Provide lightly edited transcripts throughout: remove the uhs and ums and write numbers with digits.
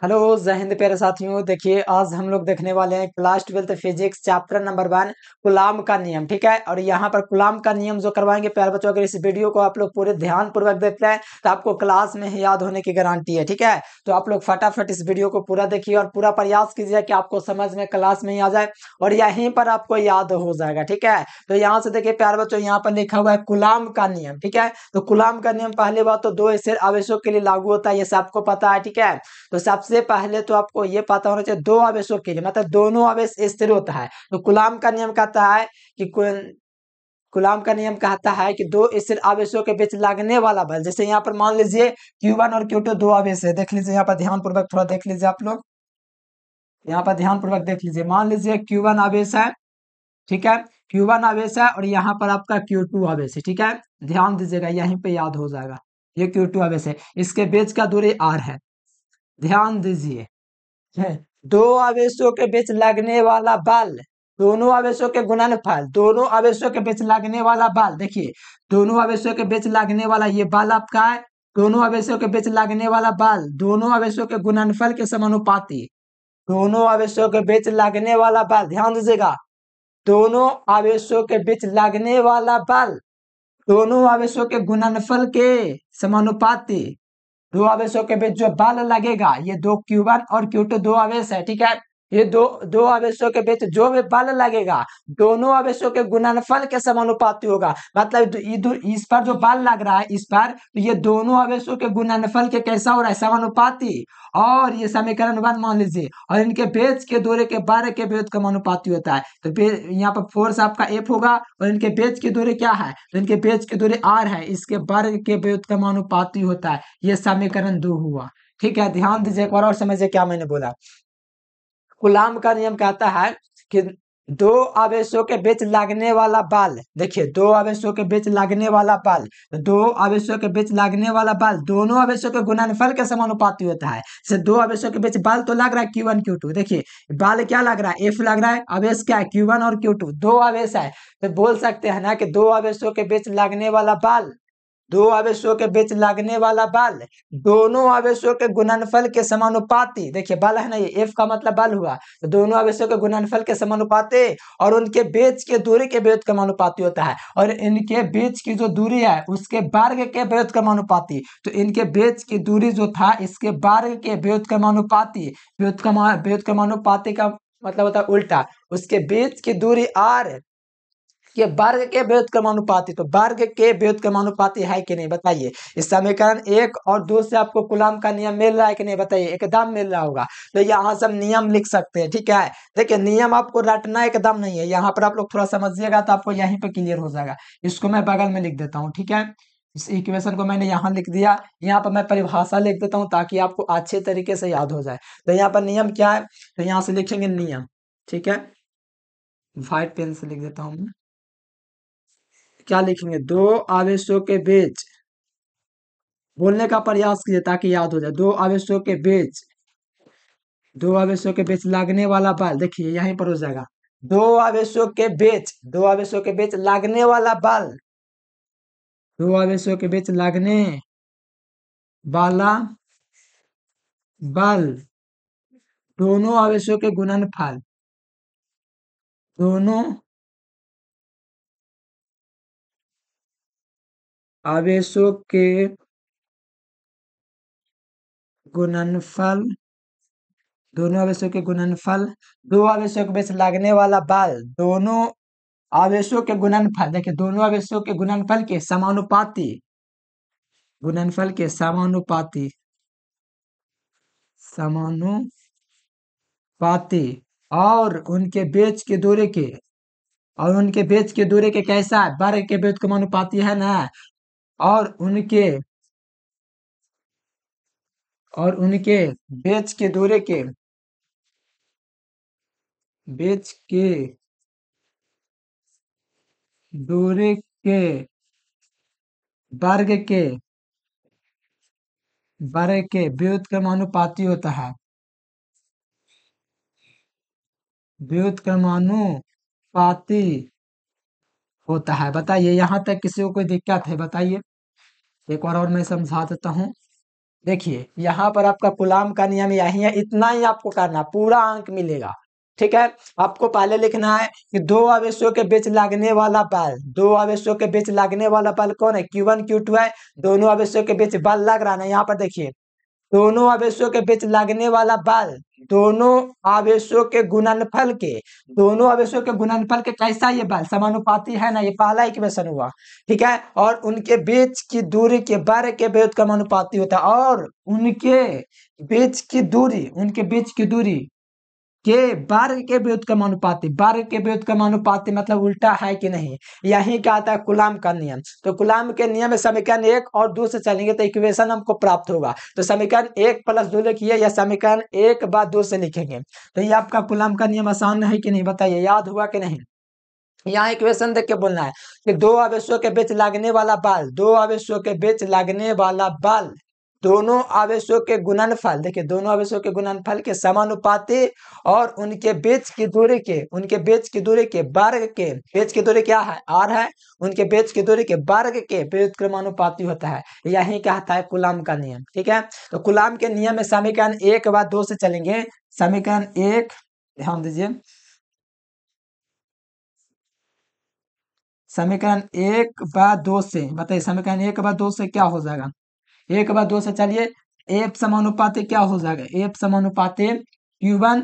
Hello जय हिंद प्यारे साथियों। देखिए आज हम लोग देखने वाले हैं class 12th physics chapter number 1 coulomb का नियम। ठीक है, और यहाँ पर कूलाम का नियम जो करवाएंगे प्यारे बच्चों, अगर इस वीडियो को आप लोग पूरे ध्यान पूर्वक देखते हैं तो आपको क्लास में ही याद होने की गारंटी है। ठीक है, तो आप लोग फटाफट इस वीडियो को पूरा देखिए और पूरा प्रयास कीजिए कि आपको समझ में क्लास में ही आ जाए और यहीं पर आपको याद हो जाएगा। ठीक है, तो यहाँ से देखिए प्यारे बच्चों, यहाँ पर लिखा हुआ है कूलाम का नियम। ठीक है, तो कूलाम का नियम पहले बात तो दो स्थिर आवेशों के लिए लागू होता है, ये सबको पता है। ठीक है, तो सबसे पहले तो आपको ये पता होना चाहिए दो आवेशों के लिए मतलब दोनों आवेश स्थिर होता है। तो कूलाम का नियम कहता है कि कूलाम का नियम कहता है कि दो स्थिर आवेशों के बीच लगने वाला बल, जैसे यहाँ पर मान लीजिए Q1 और Q2 दो आवेश है। देख लीजिए यहाँ पर ध्यान पूर्वक, थोड़ा देख लीजिए आप लोग, यहाँ पर ध्यान पूर्वक देख लीजिए। मान लीजिए Q1 आवेश है, ठीक है, Q1 आवेश है और यहाँ पर आपका Q2 आवेश है। ठीक है, ध्यान दीजिएगा, यहीं पे याद हो जाएगा। ये Q2 आवेश है, इसके बीच का दूरी R है। ध्यान दीजिए, है दो आवेशों के बीच लगने वाला बल, दोनों आवेशों के गुणनफल, दोनों आवेशों के बीच लगने वाला बल। देखिए दोनों आवेशों के बीच लगने वाला ये बल आपका है, दोनों आवेशों के बीच लगने वाला बल दोनों आवेशों के गुणनफल के समानुपाती, दोनों आवेशों के बीच लगने वाला बल, ध्यान दीजिएगा, दोनों आवेशों के बीच लगने वाला बल दोनों आवेशों के गुणनफल के समानुपाती, दो आवेशों के बीच जो बल लगेगा, ये दो Q1 और Q2 दो आवेश है। ठीक है, ये दो दो आवेशों के बीच जो भी बल लगेगा दोनों आवेशों के गुणनफल के समानुपाती होगा। मतलब इधर इस पर जो बल लग रहा है इस पर, तो ये दोनों आवेशों के गुणनफल के कैसा हो रहा है, समानुपाती। और ये समीकरण 1 मान लीजिए, और इनके बेच के दूरी के बारह के वियुत समानुपाती होता है। तो यहाँ पर फोर्स आपका F होगा और इनके बेच की दूरी क्या है, तो इनके बेच की दूरी R है, इसके वर्ग के वियुत समानुपाती होता है। ये समीकरण 2 हुआ। ठीक है, ध्यान दीजिए एक बार और समझिए क्या मैंने बोला। कूलाम का नियम कहता है कि दो आवेशों के बीच लगने वाला बल, देखिए दो आवेशों के बीच लगने वाला बल, दो आवेशों के बीच लगने वाला बल दोनों आवेशों के गुणनफल के समानुपाती होता है। जैसे दो आवेशों के बीच बल तो लग रहा है Q1 Q2, देखिए बल क्या लग रहा है, F लग रहा है, आवेश क्या है Q1 और Q2 दो आवेश है। तो बोल सकते हैं ना कि दो आवेशों के बीच लगने वाला बल, दो आवेशों के बीच लगने वाला बल दोनों आवेशों के गुणनफल के समानुपाती, देखिए बल है ना, ये F का मतलब बल हुआ, तो दोनों आवेशों के गुणनफल के समानुपाती और उनके बीच के दूरी के वियुत समानुपाती होता है। और इनके बीच की जो दूरी है उसके वर्ग के वियुत समानुपाती, तो इनके बीच की दूरी जो था इसके वर्ग के वियुत समानुपाती, वियुत समानुपाती का मतलब होता है उल्टा, उसके बीच की दूरी R के वर्ग के वियुत क्रमानुपाती, तो वर्ग के वियुत क्रमानुपाती है कि नहीं बताइए। इस समीकरण 1 और 2 से आपको कूलाम का नियम मिल रहा है कि नहीं बताइए, एकदम मिल रहा होगा। तो यहाँ सब नियम लिख सकते हैं। ठीक है, देखिए नियम आपको रटना एकदम नहीं है, यहाँ पर आप लोग थोड़ा समझिएगा तो आपको यहीं पे क्लियर हो जाएगा। इसको मैं बगल में लिख देता हूँ। ठीक है, इस इक्वेशन को मैंने यहाँ लिख दिया, यहाँ पर मैं परिभाषा लिख देता हूँ ताकि आपको अच्छे तरीके से याद हो जाए। तो यहाँ पर नियम क्या है, तो यहाँ से लिखेंगे नियम। ठीक है, व्हाइट पेन से लिख देता हूँ मैं। क्या लिखेंगे, दो आवेशों के बीच, बोलने का प्रयास कीजिए ताकि याद हो जाए, दो आवेशों के बीच, दो आवेशों के बीच लगने वाला बल, देखिए यहीं पर हो जाएगा, दो आवेशों के बीच, दो आवेशों के बीच लगने वाला बल, दो आवेशों के बीच लगने वाला बल दोनों आवेशों के गुणनफल, दोनों आवेशों के गुणनफल, दोनों आवेशों के गुणनफल, दो आवेशों के बीच लगने वाला बल दोनों आवेशों के गुणनफल, देखिए दोनों आवेशों के गुणनफल के समानुपाती, गुणनफल के समानुपाती, समानुपाती और उनके बीच के दूरी के, और उनके बीच के दूरी के कैसा है, वर्ग के बीच समानुपाती है ना, और उनके, और उनके बीच के दूरी के, बीच के दूरी के वर्ग के, वर्ग के व्युत्क्रमानुपाती होता है, व्युत्क्रमानुपाती होता है। बताइए यहाँ तक किसी को कोई दिक्कत है बताइए, एक बार और मैं समझा देता हूँ। देखिए यहाँ पर आपका कूलाम का नियम यही है, इतना ही आपको करना, पूरा अंक मिलेगा। ठीक है, आपको पहले लिखना है कि दो आवेशों के बीच लगने वाला बल, दो आवेशों के बीच लगने वाला बल कौन है, Q1 Q2 है। दोनों आवेशों के बीच बल लग रहा है, यहाँ पर देखिए दोनों आवेशों के बीच लगने वाला बल दोनों आवेशों के गुणनफल के, दोनों आवेशों के गुणनफल के कैसा ये बल समानुपाती है ना, ये पहला इक्वेशन हुआ। ठीक है, और उनके बीच की दूरी के वर्ग के व्युत्क्रमानुपाती होता है, और उनके बीच की दूरी, उनके बीच की दूरी के वर्ग के व्युत्क्रमानुपाती, वर्ग के व्युत्क्रमानुपाती मतलब उल्टा है कि नहीं, यही क्या आता है कूलाम का नियम। तो कूलाम के नियम में समीकरण 1 और 2 से चलेंगे तो इक्वेशन हमको प्राप्त होगा। तो समीकरण 1 + 2 लिखिए, या समीकरण 1 + 2 से लिखेंगे। तो ये आपका कूलाम का नियम आसान है कि नहीं, बताइए, याद हुआ कि नहीं। यहाँ इक्वेशन देख के बोलना है कि दो आवेशों के बीच लगने वाला बल, दो आवेशों के बीच लगने वाला बल दोनों आवेशों के गुणनफल, देखिए दोनों आवेशों के गुणनफल के समानुपाती, और उनके बीच की दूरी के, उनके बीच की दूरी के वर्ग के, बीच की दूरी क्या है r है, उनके बीच की दूरी के वर्ग के व्युत्क्रमानुपाती होता है। यही कहता है कूलाम का नियम। ठीक है, तो कूलाम के नियम में समीकरण 1 व 2 से चलेंगे। समीकरण 1 ध्यान दीजिए, समीकरण 1 व 2 से बताइए, समीकरण 1 व 2 से क्या हो जाएगा, 1 व 2 से चलिए, एफ समानुपाती क्या हो जाएगा, एफ समानुपाती Q1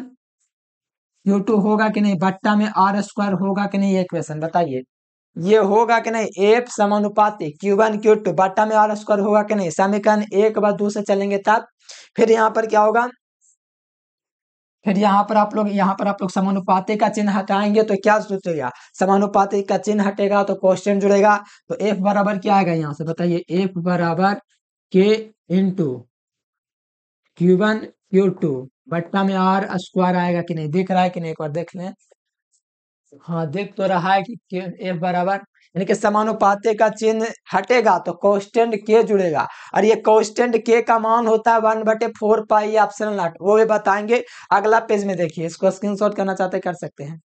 Q2 होगा कि नहीं, बट्टा में R² होगा कि नहीं, ये क्वेश्चन बताइए, ये होगा कि नहीं, एफ समानुपाती Q1 Q2 बट्टा में R² होगा कि नहीं। समीकरण 1 व 2 से चलेंगे तब, फिर यहाँ पर क्या होगा, फिर यहाँ पर आप लोग, यहाँ पर आप लोग समानुपाती का चिन्ह हटाएंगे तो क्या सोचेगा, समानुपाती का चिन्ह हटेगा तो क्वेश्चन जुड़ेगा। तो एफ बराबर क्या आएगा यहाँ से, बताइए, एफ बराबर के इंटू Q1 Q2 बट्टा में R² आएगा कि नहीं, दिख रहा है कि नहीं, एक बार देख लें। हाँ, दिख तो रहा है कि एफ बराबर, यानी कि समानुपाती का चिन्ह हटेगा तो कांस्टेंट के जुड़ेगा, और ये कांस्टेंट के का मान होता है 1/4 पाई एप्सिलॉन नॉट, वो भी बताएंगे अगला पेज में। देखिए, इसको स्क्रीनशॉट करना चाहते कर सकते हैं।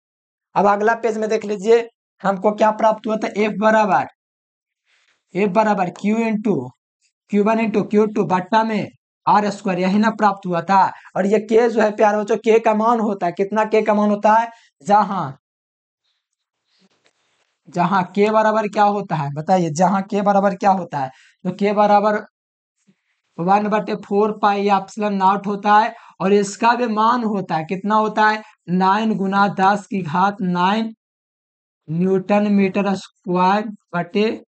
अब अगला पेज में देख लीजिए, हमको क्या प्राप्त हुआ था, एफ बराबर Q into Q1 into Q2 बट्टा में R², यही ना प्राप्त हुआ था। और ये के जो है प्यारे बच्चों, के का मान होता है कितना, के का मान होता है, जहां जहां के बराबर क्या होता है, बताइए, जहां के बराबर क्या होता है, तो के बराबर 1/4 पाई एप्सिलॉन नॉट होता है, और इसका भी मान होता है कितना होता है, 9 × 10⁹ न्यूटन मीटर स्क्वायर बटे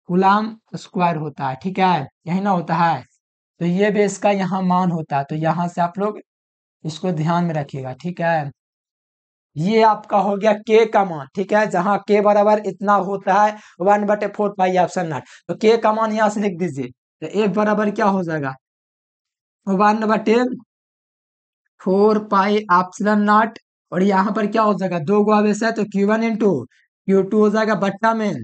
कूलाम स्क्वायर होता है। ठीक है, यही ना होता है। तो ये भी इसका यहाँ मान होता है, तो यहाँ से आप लोग इसको ध्यान में रखिएगा। ठीक है, ये आपका हो गया के का मान। ठीक है, जहां के बराबर इतना होता है 1/4 पाई एप्सिलॉन नॉट, तो के का मान यहाँ से लिख दीजिए। तो एफ बराबर क्या हो जाएगा, 1/4 पाई एप्सिलॉन नॉट, और यहाँ पर क्या हो जाएगा, दो गो आवेश है तो Q1 इंटू Q2 हो जाएगा बट्टा में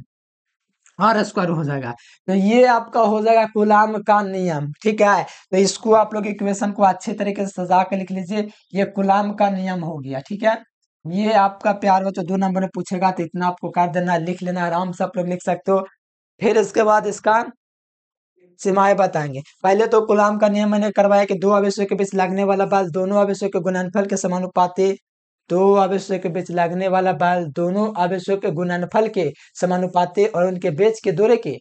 R² हो जाएगा। तो ये आपका हो जाएगा कूलाम का नियम। ठीक है, तो इसको आप लोग इक्वेशन को अच्छे तरीके से सजा के लिख लीजिए, ये कूलाम का नियम हो गया। ठीक है, ये आपका प्यार बच्चों 2 नंबर में पूछेगा तो इतना आपको कर देना, लिख लेना, आराम से आप लोग लिख सकते हो। फिर इसके बाद इसका सीमाएं बताएंगे। पहले तो कूलाम का नियम मैंने करवाया कि दो आवेशों के बीच लगने वाला बल दोनों आवेशों के गुणनफल के समानुपाती, दो आवेशों के बीच लगने वाला बल दोनों आवेशों के गुणनफल के समानुपाती, और उनके बीच के दूरी के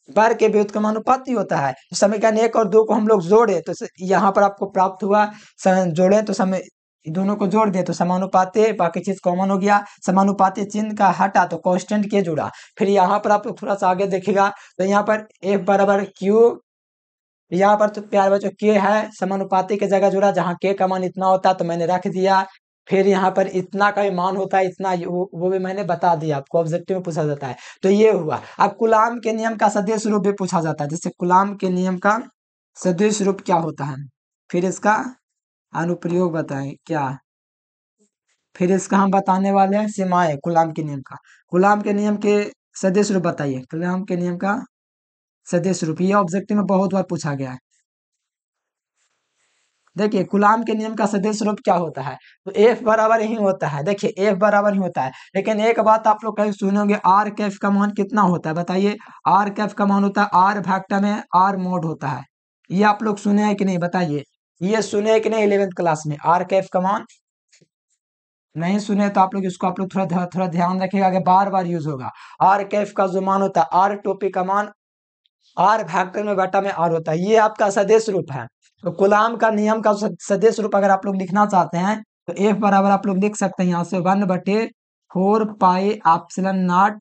वर्ग के व्युत्क्रमानुपाती होता है। समीकरण 1 और 2 को हम लोग जोड़े तो यहाँ पर आपको प्राप्त हुआ, जोड़े तो समय दोनों को जोड़ दे तो समानुपाती, बाकी चीज कॉमन हो गया, समानुपाती चिन्ह का हटा तो कांस्टेंट के जुड़ा। फिर यहाँ पर आप थोड़ा सा आगे देखिएगा तो यहाँ पर एफ बराबर क्यू, यहाँ पर तो प्यार बच्चों के है, समानुपाती के जगह जुड़ा, जहाँ के का मान इतना होता है तो मैंने रख दिया। फिर यहाँ पर इतना का भी मान होता है, इतना वो भी मैंने बता दिया आपको, ऑब्जेक्टिव में पूछा जाता है। तो ये हुआ। अब कूलाम के नियम का सदिश रूप भी पूछा जाता है, जैसे कूलाम के नियम का सदिश रूप क्या होता है, फिर इसका अनुप्रयोग बताएं क्या, फिर इसका हम बताने वाले हैं सीमाएं कूलाम के नियम का। कूलाम के नियम के सदिश रूप बताइए, कूलाम के नियम का सदिश रूप, ये ऑब्जेक्टिव में बहुत बार पूछा गया है। देखिए, कूलाम के नियम का सदिश रूप क्या होता है, तो एफ बराबर ही होता है। देखिए, एफ बराबर ही होता है, लेकिन एक बात आप लोग कहीं सुनोगे, आर कैफ का मान कितना होता है, बताइए, आर कैफ का मान होता है आर भैक्टा में आर मोड होता है। ये आप लोग सुने हैं कि नहीं बताइए, ये सुने हैं कि नहीं 11th क्लास में आर कैफ कमान? नहीं सुने तो आप लोग इसको आप लोग थोड़ा ध्यान रखिएगा कि बार बार यूज होगा। आर कैफ का जो मान होता है आर टोपी का मान आर फैक्टर में बटा में आर होता है, ये आपका सदिश रूप है। तो कूलाम का नियम का सदिश रूप अगर आप लोग लिखना चाहते हैं तो एफ बराबर आप लोग लिख सकते हैं यहाँ से 1/4 पाई एप्सिलॉन नॉट,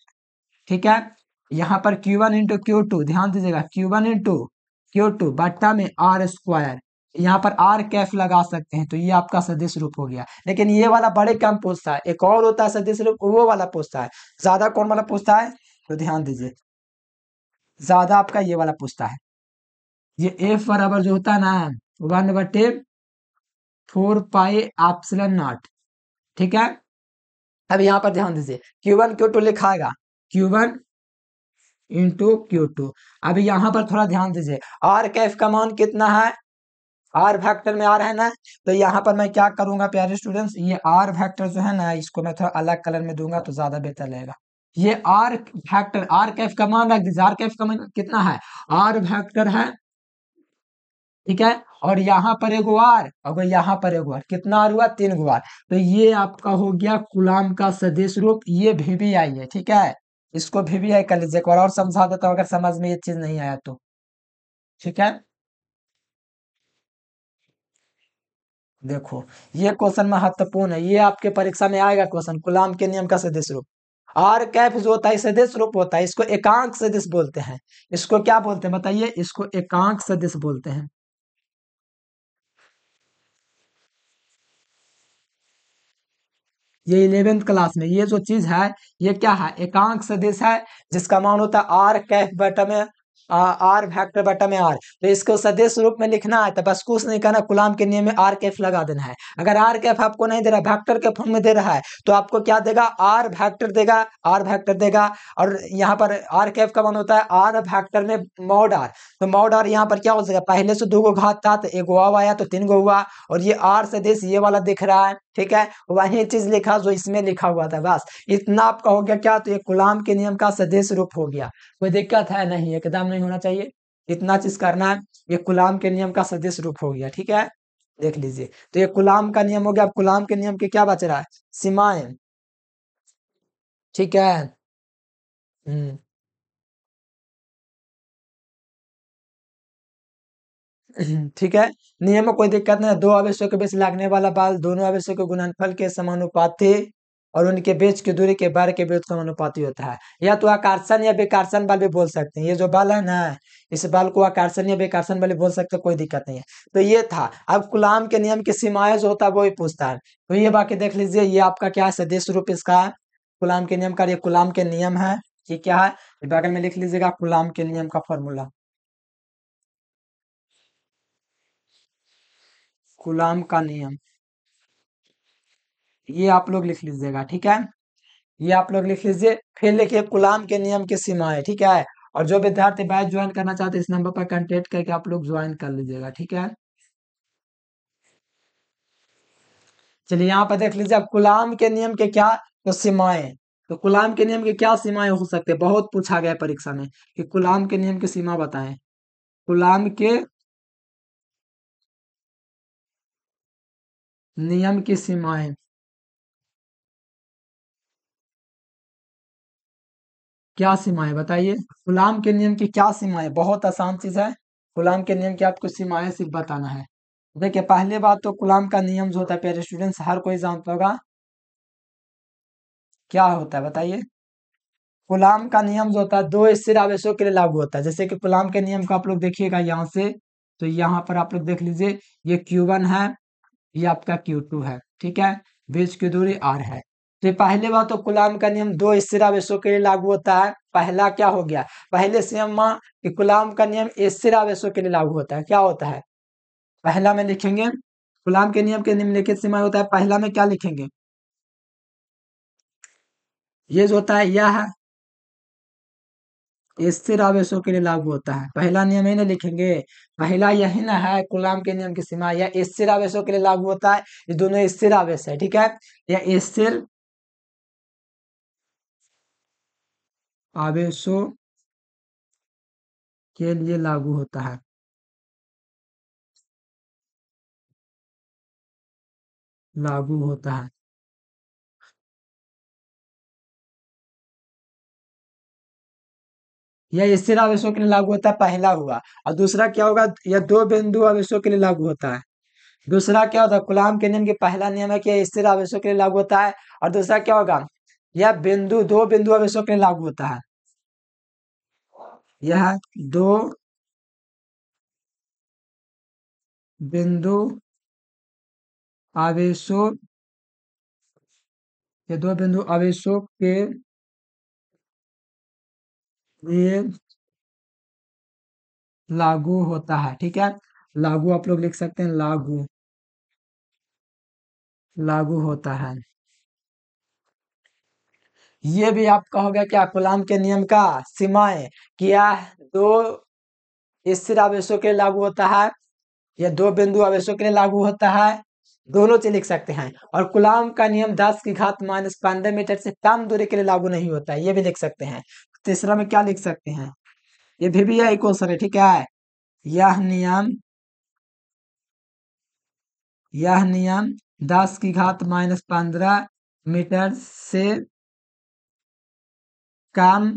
ठीक है। यहाँ पर Q1 इंटू Q2 ध्यान दीजिएगा, Q1 इंटू Q2 बट्टा में आर स्क्वायर, यहाँ पर आर कैफ लगा सकते हैं, तो ये आपका सदिश रूप हो गया। लेकिन ये वाला बड़े कम पूछता है, एक और होता है सदिश रूप वो वाला पूछता है, ज्यादा कौन वाला पूछता है, तो ध्यान दीजिए ज्यादा आपका ये वाला पूछता है। ये एफ बराबर जो होता है ना 1/4 पाई एप्सिलॉन नॉट, ठीक है। अब यहाँ पर ध्यान दीजिए Q1 Q2 लिखाएगा, Q1 into Q2। अभी यहाँ पर थोड़ा ध्यान दीजिए, आर कैफ का मान कितना है, आर फैक्टर में आर है ना, तो यहाँ पर मैं क्या करूंगा प्यारे स्टूडेंट्स, ये आर फैक्टर जो है ना इसको मैं थोड़ा अलग कलर में दूंगा तो ज्यादा बेहतर लगेगा। ये आर फैक्टर आर कैफ का मान रख दीजिए, आर कैफ का मान कितना है, आर फैक्टर है, ठीक है। और यहाँ पर एगो आर और यहाँ पर एगो आर, कितना आर हुआ, 3 गो आर। तो ये आपका हो गया कूलाम का सदिश रूप, ये VBI है, ठीक है। इसको VBI कर लीजिए, एक बार और समझा देता हूँ अगर समझ में ये चीज नहीं आया तो, ठीक है। देखो ये क्वेश्चन महत्वपूर्ण है, ये आपके परीक्षा में आएगा क्वेश्चन, कूलाम के नियम का सदिश रूप। आर कैफ जो होता है सदिश रूप होता है, इसको एकांक सदिश बोलते हैं। इसको क्या बोलते हैं बताइए, इसको एकांक सदिश बोलते हैं। ये 11th क्लास में ये जो चीज है ये क्या है, एकांक सदिश है, जिसका मान होता है आर कैफ बटा में आर फैक्टर बटा में आर। तो इसको सदिश रूप में लिखना है तो बस कुछ नहीं करना, कूलाम के नियम में आर कैफ लगा देना है। अगर आर कैफ आपको नहीं दे रहा, फैक्टर के फॉर्म में दे रहा है, तो आपको क्या देगा, आर फैक्टर देगा, आर फैक्टर देगा। और यहाँ पर आर कैफ का मान होता है आर फैक्टर में मॉड आर। तो मॉड आर यहाँ पर क्या हो जाएगा, पहले से 2 गो घात था तो एक गो अब आया तो 3 गो हुआ, और ये आर सदिश ये वाला दिख रहा है, ठीक है। वही चीज लिखा जो इसमें लिखा हुआ था, बस इतना आपका हो गया क्या, तो ये कूलाम के नियम का सदिश रूप हो गया। कोई दिक्कत है नहीं, एकदम नहीं होना चाहिए, इतना चीज करना है। ये कूलाम के नियम का सदिश रूप हो गया, ठीक है। देख लीजिए, तो ये कूलाम का नियम हो गया। अब कूलाम के नियम के क्या बच रहा है, सीमाएं, ठीक है। हम्म ठीक है। नियम में कोई दिक्कत नहीं है। दो आवेशों के बीच लगने वाला बल दोनों आवेशों के गुणनफल के समानुपाती और उनके बीच की दूरी के वर्ग के बीच समानुपाती होता है। या तो आकर्षण या विकर्षण बल भी बोल सकते हैं, ये जो बल है ना इस बल को आकर्षण या विकर्षण बल भी बोल सकते हैं, कोई दिक्कत नहीं है। तो ये था। अब कूलाम के नियम की सीमाएं जो होता है वो ही पूछता है। तो ये बाकी देख लीजिए, ये आपका क्या है, सदिश रूप इसका है कूलाम के नियम का। ये कूलाम के नियम है, ये क्या है, बगल में लिख लीजिएगा कूलाम के नियम का फॉर्मूला, कूलाम का नियम, ये आप लोग लिख लीजिएगा, ठीक है। ये आप लोग लिख लीजिए, फिर लिखिए कूलाम के नियम की सीमाएं, ठीक है। और जो विद्यार्थी बैच ज्वाइन करना चाहते हैं इस नंबर पर कांटेक्ट करके आप लोग ज्वाइन कर लीजिएगा, ठीक है। चलिए यहाँ पर देख लीजिए, अब कूलाम के नियम के क्या, तो सीमाएं। तो कूलाम के नियम की क्या सीमाएं हो सकते हैं, बहुत पूछा गया है परीक्षा में कि कूलाम के नियम की सीमा बताएं। कूलाम के नियम की सीमाएं, क्या सीमाएं बताइए, कूलाम के नियम की क्या सीमाएं, बहुत आसान चीज है। कूलाम के नियम की आपको सीमाएं सिर्फ बताना है। देखिए पहले बात तो कूलाम का नियम जो होता है प्यारे स्टूडेंट्स हर कोई जानता होगा, क्या होता है बताइए। कूलाम का नियम जो होता है दो स्थिर आवेशों के लिए लागू होता है। जैसे कि कूलाम के नियम को आप लोग देखिएगा यहाँ से, तो यहाँ पर आप लोग देख लीजिए, ये Q1 है, ये आपका Q2 है, ठीक है। बीच की दूरी R है। तो ये पहले बात तो कूलाम का नियम दो स्थिर आवेशों के लिए लागू होता है। पहला क्या हो गया, पहले से हम मान कि कूलाम का नियम स्थिर आवेशों के लिए लागू होता है, क्या होता है, पहला में लिखेंगे कूलाम के नियम के निम्नलिखित सीमा होता है, पहला में क्या लिखेंगे, ये जो होता है यह स्थिर आवेशों के लिए लागू होता है। पहला नियम ही ना लिखेंगे, पहला यही ना है कूलाम के नियम की सीमा, यह स्थिर आवेशों के लिए लागू होता है। ये दोनों स्थिर आवेश है, ठीक है। यह स्थिर आवेशों के लिए लागू होता है। लागू होता है। यह स्थिर आवेशों के लिए लागू होता है, पहला हुआ। और दूसरा क्या होगा, यह दो बिंदु आवेशों के लिए लागू होता है। दूसरा क्या होता है, कूलाम के नियम की पहला नियम है कि यह स्थिर आवेशों के लिए लागू होता है। और दूसरा क्या होगा, यह दो बिंदु आवेशों के लिए लागू होता है। यह दो बिंदु आवेशों ये दो बिंदु आवेशों के लिए लागू होता है। ठीक है, लागू आप लोग लिख सकते हैं, लागू लागू होता है। ये भी आपका हो गया क्या, कूलाम के नियम का सीमाएं, क्या दो स्थिर आवेशों के लिए लागू होता है, या दो बिंदु आवेशों के लिए लागू होता है, दोनों चीज लिख सकते हैं। और कूलाम का नियम 10⁻⁻15 मीटर से कम दूरी के लिए लागू नहीं होता है, ये भी लिख सकते हैं। तीसरा में क्या लिख सकते हैं, ये भी यही क्वेश्चन है। ठीक है, यह नियम यह नियम 10⁻⁻15 मीटर से कम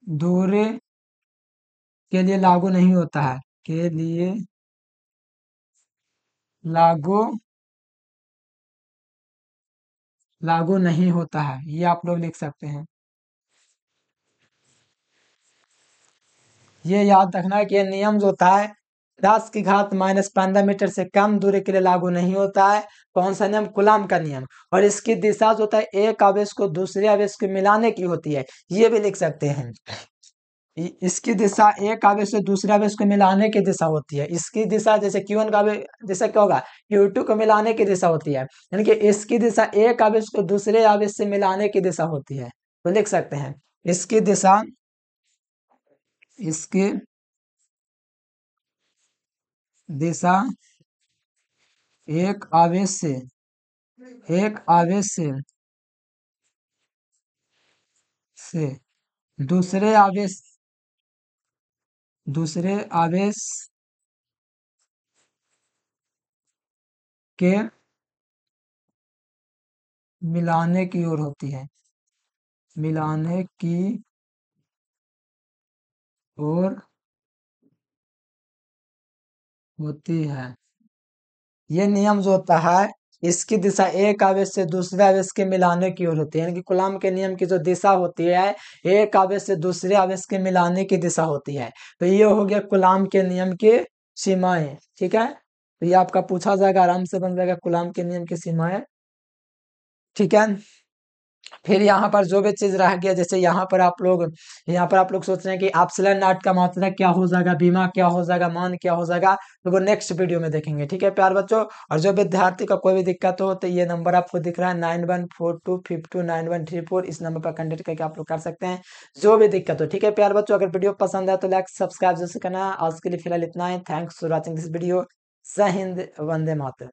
दूरी के लिए लागू नहीं होता है, के लिए लागू लागू नहीं होता है, ये आप लोग लिख सकते हैं। ये याद रखना है कि ये नियम जो होता है 10⁻⁻15 मीटर से कम दूरी के लिए लागू नहीं होता है। कौन सा नियम, कूलाम का नियम। और इसकी दिशा जो होता है एक आवेश को दूसरे आवेश के मिलाने की होती है, ये भी लिख सकते हैं। इसकी दिशा एक आवेश से दूसरे आवेश को मिलाने की दिशा होती है। इसकी दिशा जैसे Q1 का आवेश, जैसे क्या होगा, Q2 को मिलाने की दिशा होती है, यानी कि इसकी दिशा एक आवेश को दूसरे आवेश से मिलाने की दिशा होती है। तो लिख सकते हैं, इसकी दिशा इसकी दिशा एक आवेश से एक आवेश से दूसरे आवेश दूसरे आवेश के मिलाने की ओर होती है, मिलाने की ओर होती है। ये नियम जो होता है, इसकी दिशा एक आवेश से दूसरे आवेश के मिलाने की ओर होती है, यानी कि कूलाम के नियम की जो दिशा होती है, एक आवेश से दूसरे आवेश के मिलाने की दिशा होती है। तो ये हो गया कूलाम के नियम की सीमाएं। ठीक है, तो ये आपका पूछा जाएगा, आराम से बन जाएगा कूलाम के नियम की सीमाएं। ठीक है, फिर यहाँ पर जो भी चीज रह गया, जैसे यहाँ पर आप लोग सोच रहे हैं कि एप्सिलॉन नॉट का मात्रा क्या हो जाएगा, बीमा क्या हो जाएगा, मान क्या हो जाएगा, तो वो नेक्स्ट वीडियो में देखेंगे। ठीक है प्यार बच्चों, और जो विद्यार्थी का कोई भी दिक्कत हो तो ये नंबर आपको दिख रहा है 9142529134, इस नंबर पर कंटेक्ट करके आप लोग कर सकते हैं जो भी दिक्कत हो। ठीक है प्यार बच्चों, अगर वीडियो पसंद है तो लाइक सब्सक्राइब जैसे करना। आज के लिए फिलहाल इतना ही, thanks for watching this video. जय हिंद, वंदे मातरम।